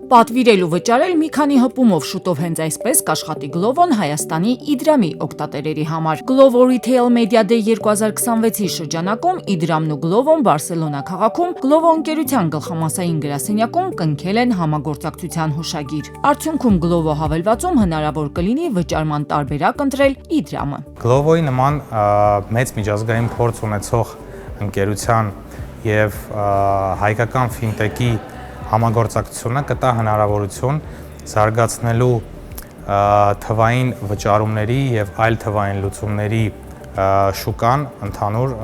Պատվիրել ու վճարել մի քանի հպումով շուտով հենց այսպես կաշխատի Glovo-ն Հայաստանի Իդրամի օգտատերերի համար։ Glovo Retail Media Day 2026-ի շրջանակում Իդրամն ու Glovo-ն Բարսելոնա քաղաքում Glovo ընկերության գլխամասային գրասենյակում կնքել են համագործակցության հուշագիր։ Արդյունքում Glovo հավելվածում հնարավոր կլինի վճարման տարբերակ ընտրել Իդրամը։ Glovo-ի նման մեծ միջազգային փորձ ունեցող ընկերության եւ հայկական ֆինտեքի համագործակցությունը կտա հնարավորություն զարգացնելու թվային վճարումների եւ այլ թվային լուծումների շուկան ընդհանուր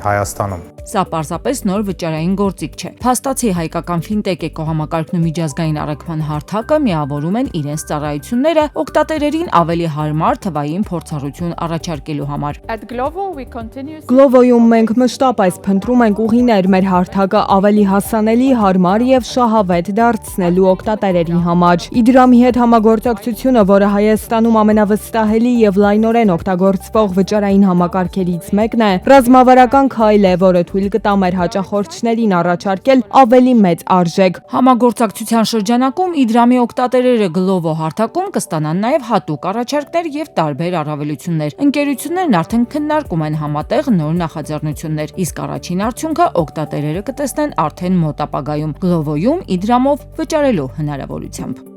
Հայաստանում։ Սա պարզապես նոր վճարային գործիք չէ։ Փաստացի հայկական ֆինտեկ էկոհամակարգն ու միջազգային առաքման հարթակը միավորում են իրենց ծառայությունները օգտատերերին ավելի հարմար թվային փորձառություն առաջարկելու համար։ Glovo-ում մենք մշտապես փնտրում ենք ուղիներ մեր հարթակը ավելի հասանելի, հարմար եւ շահավետ դարձնելու օգտատերերի համար։ Իդրամի հետ համագործակցությունը, որը Հայաստանում ամենավստահելի եւ լայնորեն օգտագործվող վճարային համակարգերից մեկն է, ռազմավարական քայլ է, որը թույլ կտա մեր հաճախորդներին առաջարկել ավելի մեծ արժեք։ Համագործակցության շրջանակում Իդրամի օգտատերերը Glovo հարթակում կստանան նաև հատուկ առաջարկներ եւ տարբեր առավելություններ։ Ընկերություններն արդեն քննարկում են համատեղ նոր նախաձեռնություններ, իսկ առաջին արդյունքը օգտատերերը կտեսնեն արդեն մոտ ապագայում Glovo-ում Իդրամով վճարելու հնարավորությամբ։